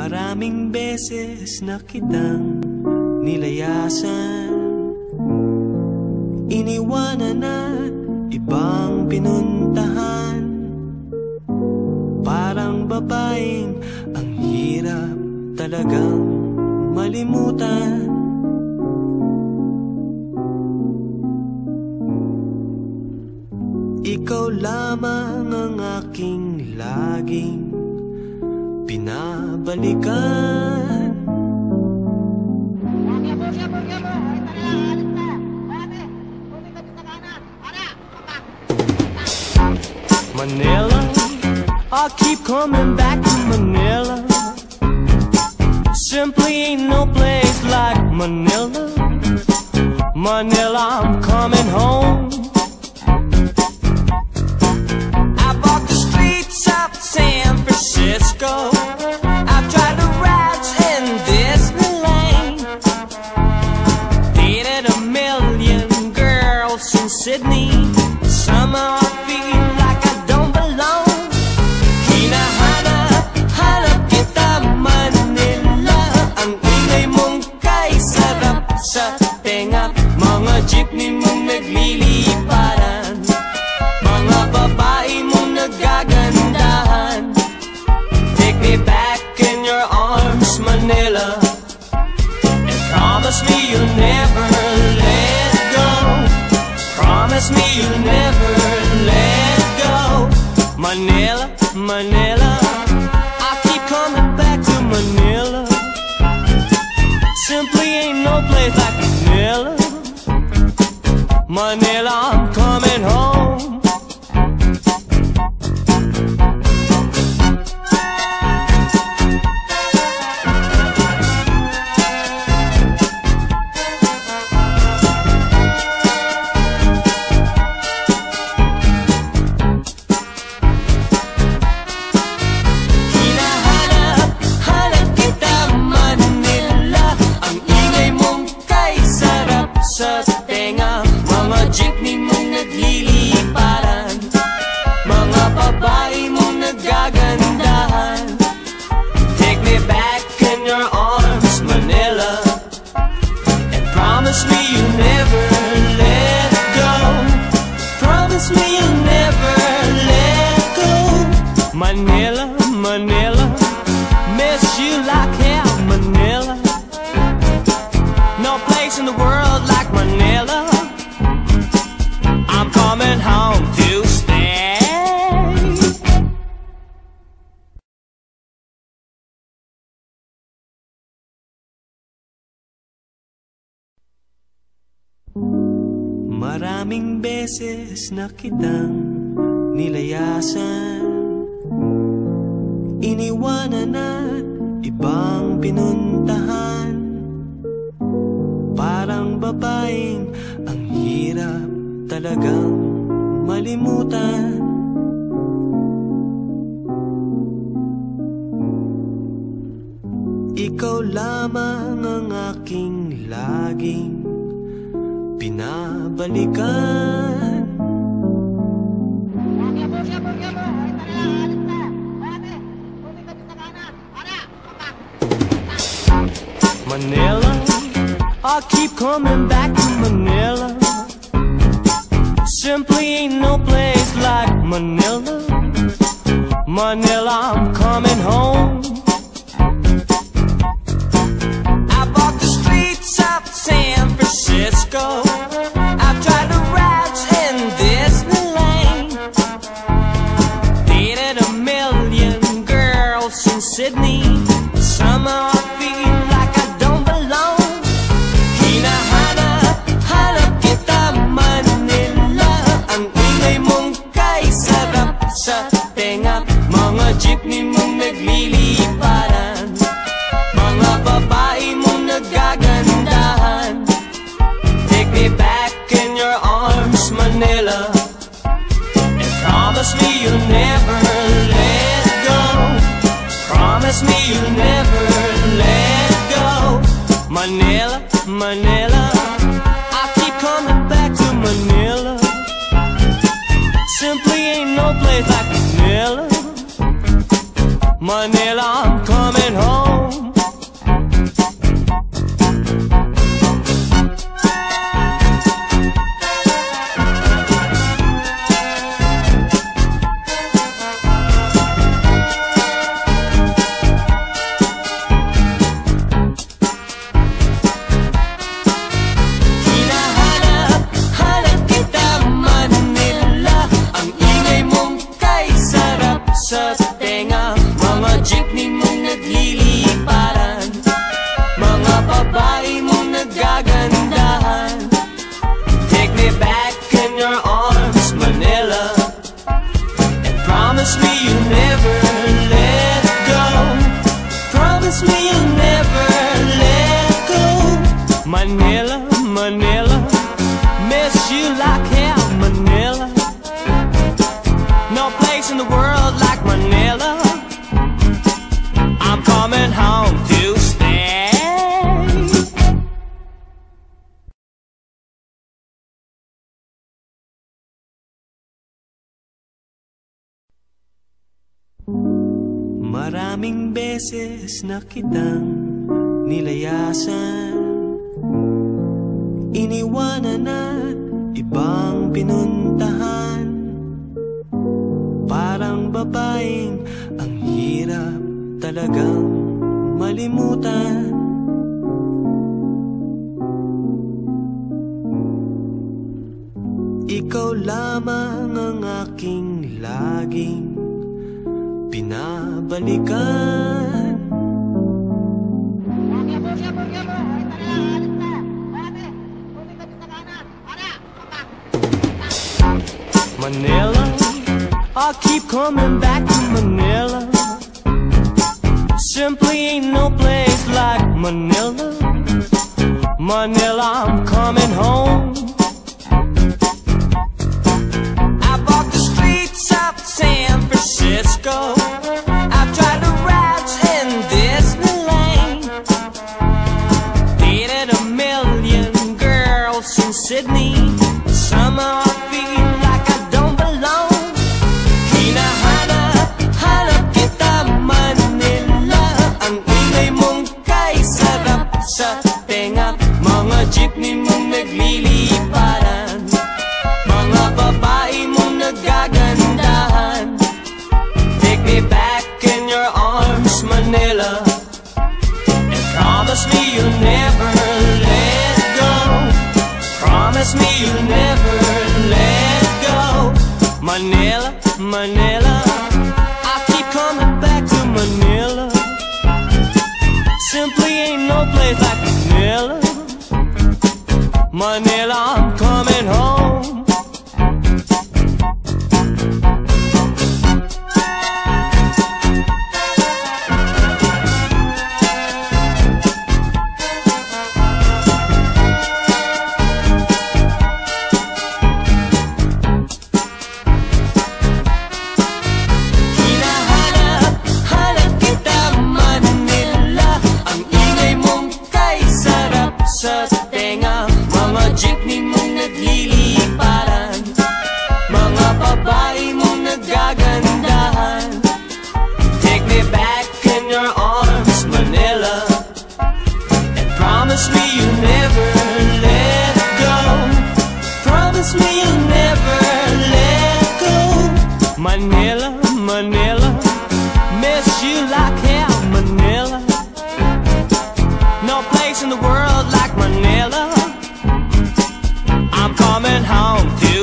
Maraming beses na kitang nilayasan, iniwanan at ibang pinuntahan. Parang babaeng ang hirap talagang malimutan. Ikaw lamang ang aking laging pinabalikan. Manila, I keep coming back to Manila. Simply ain't no place like Manila. Manila, I'm coming home. I walked the streets of San Francisco. I've tried the rides in Disneyland. Dated a million girls in Sydney. Somehow I feel like I don't belong. Hinahanap kita Manila. Ang ingay mong kay sarap sa tenga. Mga jeepney mong nagliliparan, mga babae mong nagagandahan. Take me back in your arms, Manila, and promise me you'll never let go. Promise me you'll never let go. Manila, Manila, I keep coming back to Manila. Simply ain't no place like Manila. Manila, I'm coming home. Hinahanap kita Manila. Ang ingay mong kay sarap sa tenga. Mga jeepney mong nagliliparan, mga babae mong nagagandahan. Take me back in your arms, Manila, and promise me you'll never let go. Promise me you'll never let go. Manila, Manila, miss you like hell, Manila. No place in the world like Manila. I'm coming home to stay. Maraming beses na kitang nilayasan, iniwanan at ibang pinuntahan. Parang babaeng ang hirap talagang malimutan. Ikaw lamang ang aking laging pinabalikan. Manila, I keep coming back to Manila. Simply ain't no place like Manila. Manila, I'm coming home. I walked the streets of San Francisco. I've tried the rides in Disneyland. Dated a million girls in Sydney. Somehow I feel like I don't belong. Hinahanap kita Manila. Ang ingay mong kay sarap sa tenga. Mga jeepney mong nagliliparan, mga babae mong nagagandahan. Take me back in your arms, Manila, and promise me you'll never let go. Promise me you'll never let go. Manila, Manila, I keep coming back to Manila. Simply ain't no place like Manila. Manila, I'm coming home. Hinahanap kita, Manila. Ang ingay mong kay sarap sa tenga. Mga jeepney mong nagliliparan, mga babae mong nagagandahan. Take me back in your arms, Manila, and promise me you'll never let go. Promise me you'll never let go. Manila, Manila, miss you like hell, Manila. No place in the world like Manila. I'm coming home to stay. Maraming beses na kitang nilayasan, iniwanan at ibang pinuntahan. Parang babaeng ang hirap talagang malimutan. Ikaw lamang ang aking laging pinabalikan. Manila, I keep coming back to Manila. Simply ain't no place like Manila. Manila, I'm coming home. I walk the streets of San Francisco. I've tried the rides in Disneyland. Dated a million girls in Sydney. Somehow I feel like I don't belong. Hinahanap kita, Manila. Ang ingay mong kay sarap sa tenga. Mga jeepney mong nagliliparan, mga babae mong nagagandahan. Take me back in your arms, Manila, and promise me you'll never let go. Promise me you'll never let go. Manila, Manila, I keep coming back to Manila. Simply ain't no place like Manila. Manila, I'm coming home. Hinahanap kita, Manila. Ang ingay mong kay sarap sa tenga. Mga jeepney mong nagliliparan, mga babae mong nagagandahan. Take me back in your arms, Manila, and promise me you'll never let go. Promise me you'll never let go. Manila, Manila, miss you like hell, Manila. No place in the world like Manila. I'm coming home to